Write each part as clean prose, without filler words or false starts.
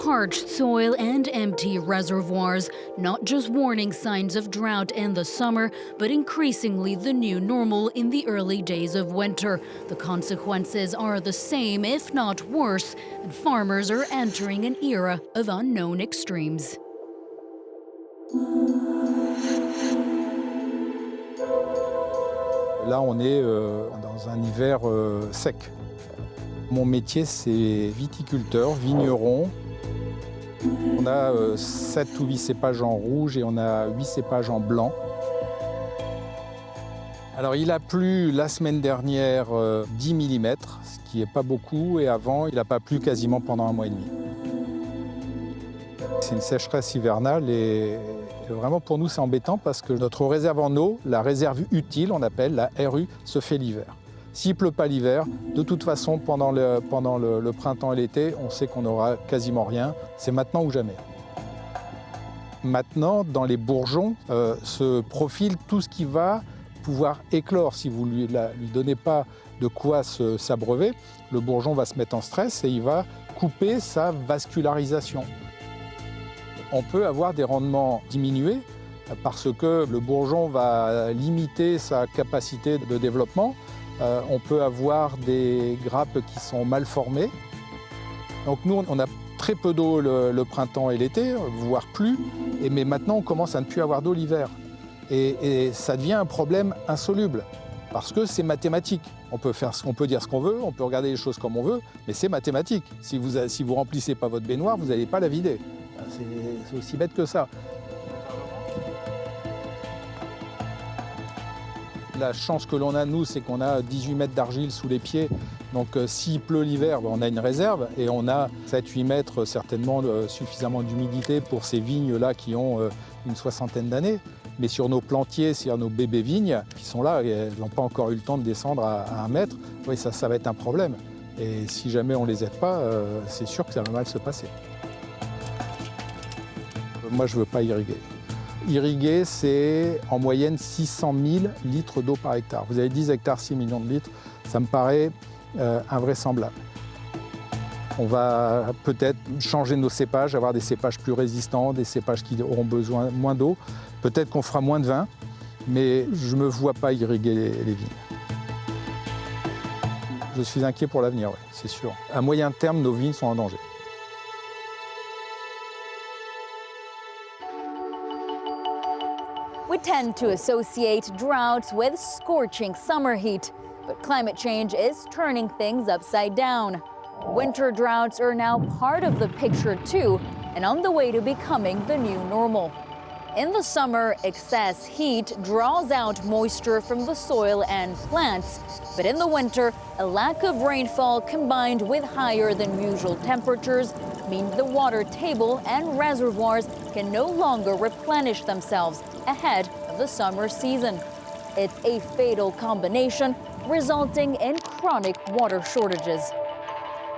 parched soil and empty reservoirs, not just warning signs of drought in the summer, but increasingly the new normal in the early days of winter. The consequences are the same, if not worse, and farmers are entering an era of unknown extremes. Là, on est dans un hiver sec. Mon métier, c'est viticulteur, vigneron. On a 7 ou 8 cépages en rouge et on a 8 cépages en blanc. Alors, il a plu la semaine dernière 10 mm, ce qui n'est pas beaucoup, et avant, il n'a pas plu quasiment pendant un mois et demi. C'est une sécheresse hivernale et vraiment pour nous, c'est embêtant parce que notre réserve en eau, la réserve utile, on appelle la RU, se fait l'hiver. S'il ne pleut pas l'hiver, de toute façon, pendant le printemps et l'été, on sait qu'on n'aura quasiment rien. C'est maintenant ou jamais. Maintenant, dans les bourgeons, se profile tout ce qui va pouvoir éclore. Si vous ne lui donnez pas de quoi s'abreuver, le bourgeon va se mettre en stress et il va couper sa vascularisation. On peut avoir des rendements diminués parce que le bourgeon va limiter sa capacité de développement. On peut avoir des grappes qui sont mal formées. Donc nous, on a très peu d'eau le printemps et l'été, voire plus. Mais maintenant, on commence à ne plus avoir d'eau l'hiver. Et ça devient un problème insoluble parce que c'est mathématique. On peut dire ce qu'on veut, on peut regarder les choses comme on veut, mais c'est mathématique. Si vous remplissez pas votre baignoire, vous n'allez pas la vider. C'est aussi bête que ça. La chance que l'on a, nous, c'est qu'on a 18 mètres d'argile sous les pieds. Donc s'il pleut l'hiver, on a une réserve et on a 7-8 mètres certainement suffisamment d'humidité pour ces vignes-là qui ont une soixantaine d'années. Mais sur nos plantiers, sur nos bébés vignes qui sont là, et elles n'ont pas encore eu le temps de descendre à 1 mètre, oui, ça va être un problème. Et si jamais on ne les aide pas, c'est sûr que ça va mal se passer. Moi, je ne veux pas irriguer. Irriguer, c'est en moyenne 600 000 litres d'eau par hectare. Vous avez 10 hectares, 6 millions de litres. Ça me paraît invraisemblable. On va peut-être changer nos cépages, avoir des cépages plus résistants, des cépages qui auront besoin moins d'eau. Peut-être qu'on fera moins de vin, mais je ne me vois pas irriguer les vignes. Je suis inquiet pour l'avenir, oui, c'est sûr. À moyen terme, nos vignes sont en danger. We tend to associate droughts with scorching summer heat, but climate change is turning things upside down. Winter droughts are now part of the picture too, and on the way to becoming the new normal. In the summer, excess heat draws out moisture from the soil and plants, but in the winter, a lack of rainfall combined with higher than usual temperatures mean the water table and reservoirs can no longer replenish themselves ahead of the summer season. It's a fatal combination, resulting in chronic water shortages.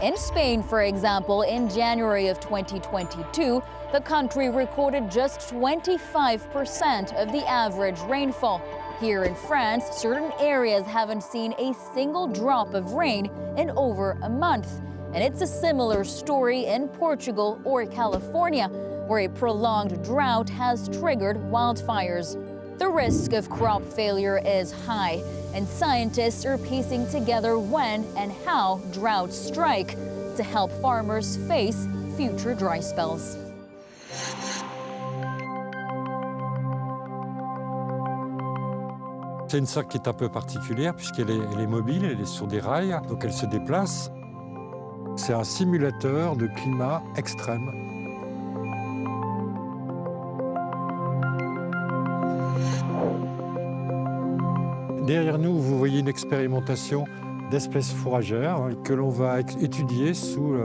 In Spain, for example, in January of 2022, the country recorded just 25% of the average rainfall. Here in France, certain areas haven't seen a single drop of rain in over a month. And it's a similar story in Portugal or California, where a prolonged drought has triggered wildfires. The risk of crop failure is high, and scientists are piecing together when and how droughts strike to help farmers face future dry spells. C'est une sorte qui est un peu particulière puisqu'elle est mobile, elle est sur des rails, donc elle se déplace. C'est un simulateur de climat extrême. Derrière nous, vous voyez une expérimentation d'espèces fourragères que l'on va étudier sous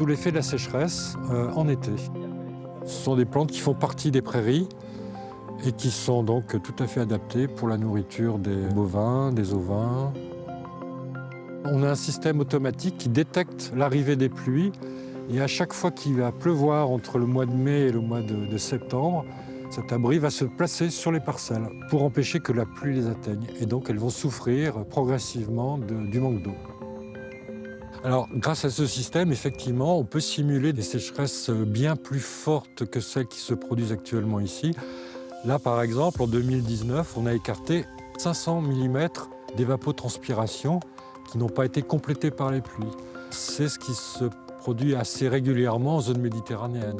l'effet de la sécheresse en été. Ce sont des plantes qui font partie des prairies et qui sont donc tout à fait adaptées pour la nourriture des bovins, des ovins. On a un système automatique qui détecte l'arrivée des pluies et à chaque fois qu'il va pleuvoir entre le mois de mai et le mois de septembre, cet abri va se placer sur les parcelles pour empêcher que la pluie les atteigne. Et donc elles vont souffrir progressivement du manque d'eau. Alors, grâce à ce système, effectivement, on peut simuler des sécheresses bien plus fortes que celles qui se produisent actuellement ici. Là, par exemple, en 2019, on a écarté 500 mm d'évapotranspiration qui n'ont pas été complétés par les pluies. C'est ce qui se produit assez régulièrement en zone méditerranéenne.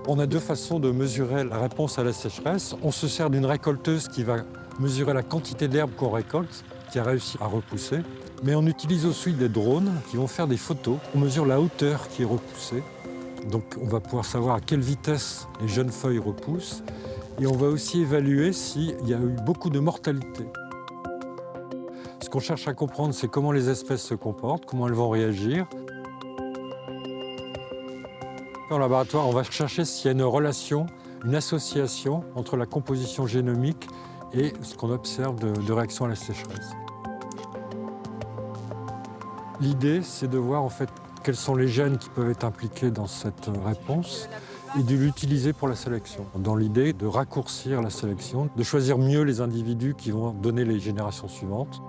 On a deux façons de mesurer la réponse à la sécheresse. On se sert d'une récolteuse qui va mesurer la quantité d'herbe qu'on récolte, qui a réussi à repousser. Mais on utilise aussi des drones qui vont faire des photos. On mesure la hauteur qui est repoussée. Donc on va pouvoir savoir à quelle vitesse les jeunes feuilles repoussent. Et on va aussi évaluer s'il y a eu beaucoup de mortalité. Ce qu'on cherche à comprendre, c'est comment les espèces se comportent, comment elles vont réagir. En laboratoire, on va chercher s'il y a une relation, une association entre la composition génomique et ce qu'on observe de réaction à la sécheresse. L'idée, c'est de voir en fait quels sont les gènes qui peuvent être impliqués dans cette réponse et de l'utiliser pour la sélection. Dans l'idée de raccourcir la sélection, de choisir mieux les individus qui vont donner les générations suivantes.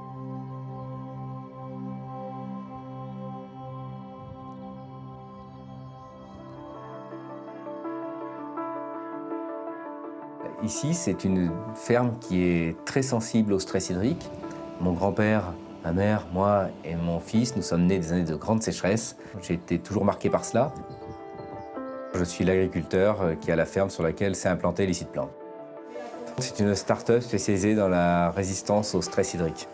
Ici, c'est une ferme qui est très sensible au stress hydrique. Mon grand-père, ma mère, moi et mon fils, nous sommes nés des années de grande sécheresse. J'ai été toujours marqué par cela. Je suis l'agriculteur qui a la ferme sur laquelle s'est implanté Licite Plante. C'est une start-up spécialisée dans la résistance au stress hydrique.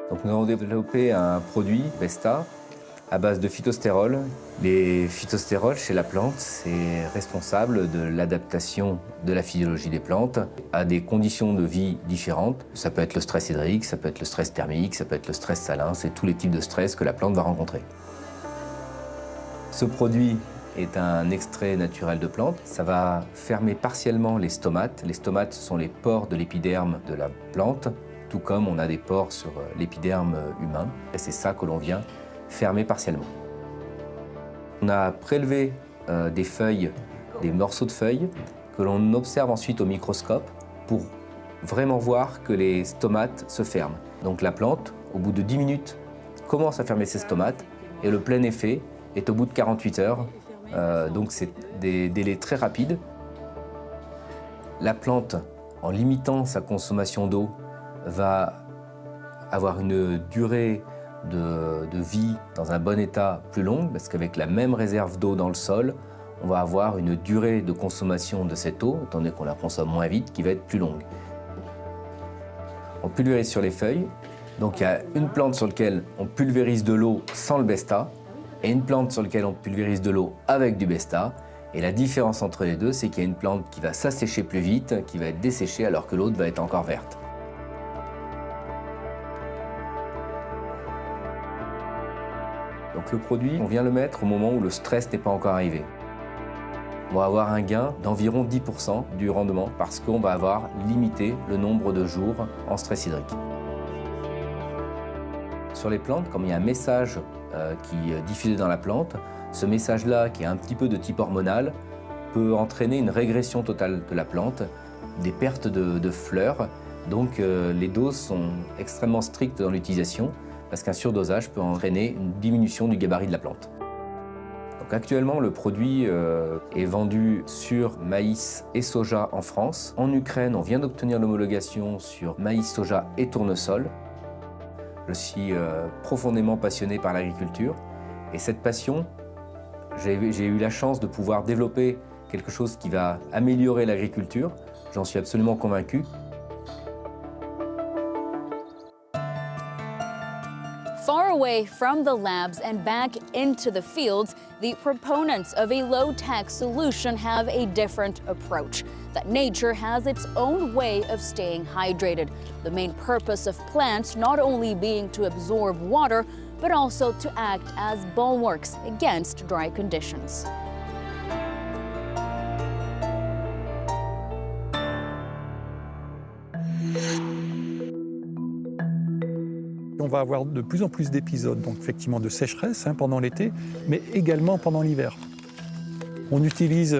Donc nous avons développé un produit, Besta, à base de phytostérol. Les phytostérols chez la plante, c'est responsable de l'adaptation de la physiologie des plantes à des conditions de vie différentes. Ça peut être le stress hydrique, ça peut être le stress thermique, ça peut être le stress salin, c'est tous les types de stress que la plante va rencontrer. Ce produit est un extrait naturel de plante. Ça va fermer partiellement les stomates. Les stomates, ce sont les pores de l'épiderme de la plante, tout comme on a des pores sur l'épiderme humain. Et c'est ça que l'on vient fermer partiellement. On a prélevé des feuilles, des morceaux de feuilles, que l'on observe ensuite au microscope pour vraiment voir que les stomates se ferment. Donc la plante, au bout de 10 minutes, commence à fermer ses stomates et le plein effet est au bout de 48 heures. Donc c'est des délais très rapides. La plante, en limitant sa consommation d'eau, va avoir une durée de vie dans un bon état plus longue, parce qu'avec la même réserve d'eau dans le sol, on va avoir une durée de consommation de cette eau, étant donné qu'on la consomme moins vite, qui va être plus longue. On pulvérise sur les feuilles. Donc il y a une plante sur laquelle on pulvérise de l'eau sans le Besta, et une plante sur laquelle on pulvérise de l'eau avec du Besta. Et la différence entre les deux, c'est qu'il y a une plante qui va s'assécher plus vite, qui va être desséchée, alors que l'autre va être encore verte. Donc le produit, on vient le mettre au moment où le stress n'est pas encore arrivé. On va avoir un gain d'environ 10% du rendement parce qu'on va avoir limité le nombre de jours en stress hydrique. Sur les plantes, comme il y a un message qui est diffusé dans la plante, ce message-là, qui est un petit peu de type hormonal, peut entraîner une régression totale de la plante, des pertes de fleurs. Donc les doses sont extrêmement strictes dans l'utilisation, parce qu'un surdosage peut entraîner une diminution du gabarit de la plante. Donc actuellement, le produit est vendu sur maïs et soja en France. En Ukraine, on vient d'obtenir l'homologation sur maïs, soja et tournesol. Je suis profondément passionné par l'agriculture et cette passion, j'ai eu la chance de pouvoir développer quelque chose qui va améliorer l'agriculture. J'en suis absolument convaincu. Far away from the labs and back into the fields, the proponents of a low-tax solution have a different approach, that nature has its own way of staying hydrated. The main purpose of plants not only being to absorb water, but also to act as bulwarks against dry conditions. On va avoir de plus en plus d'épisodes, donc effectivement de sécheresse pendant l'été, mais également pendant l'hiver. On utilise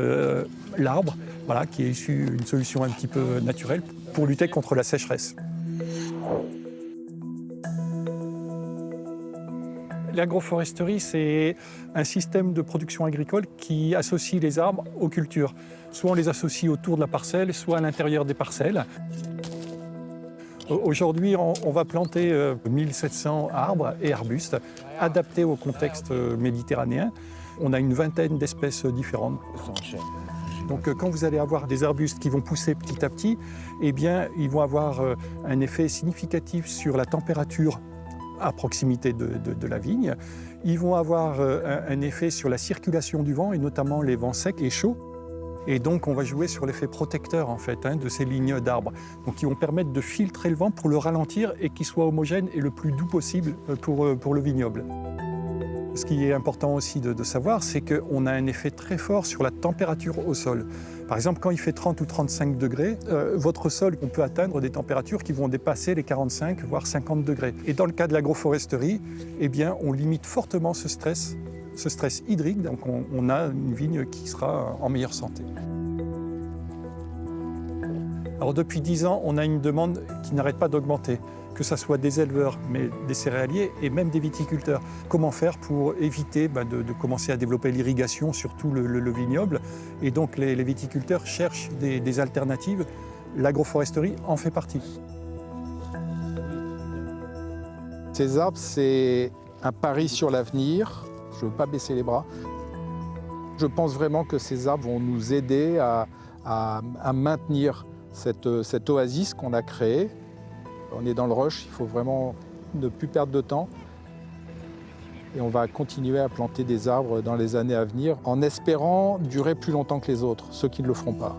l'arbre voilà, qui est issue une solution un petit peu naturelle pour lutter contre la sécheresse. L'agroforesterie, c'est un système de production agricole qui associe les arbres aux cultures. Soit on les associe autour de la parcelle, soit à l'intérieur des parcelles. Aujourd'hui, on va planter 1700 arbres et arbustes adaptés au contexte méditerranéen. On a une vingtaine d'espèces différentes. Donc quand vous allez avoir des arbustes qui vont pousser petit à petit, eh bien, ils vont avoir un effet significatif sur la température à proximité de la vigne. Ils vont avoir un effet sur la circulation du vent, et notamment les vents secs et chauds. Et donc, on va jouer sur l'effet protecteur en fait, de ces lignes d'arbres. Donc, qui vont permettre de filtrer le vent pour le ralentir et qu'il soit homogène et le plus doux possible pour le vignoble. Ce qui est important aussi de savoir, c'est qu'on a un effet très fort sur la température au sol. Par exemple, quand il fait 30 ou 35 degrés, votre sol, on peut atteindre des températures qui vont dépasser les 45, voire 50 degrés. Et dans le cas de l'agroforesterie, eh bien, on limite fortement ce stress hydrique, donc on a une vigne qui sera en meilleure santé. Alors depuis 10 ans, on a une demande qui n'arrête pas d'augmenter, que ce soit des éleveurs, mais des céréaliers et même des viticulteurs. Comment faire pour éviter de commencer à développer l'irrigation sur tout le vignoble? Et donc les viticulteurs cherchent des alternatives. L'agroforesterie en fait partie. Ces arbres, c'est un pari sur l'avenir. Je ne veux pas baisser les bras. Je pense vraiment que ces arbres vont nous aider à maintenir cette oasis qu'on a créée. On est dans le rush, il faut vraiment ne plus perdre de temps. Et on va continuer à planter des arbres dans les années à venir en espérant durer plus longtemps que les autres, ceux qui ne le feront pas.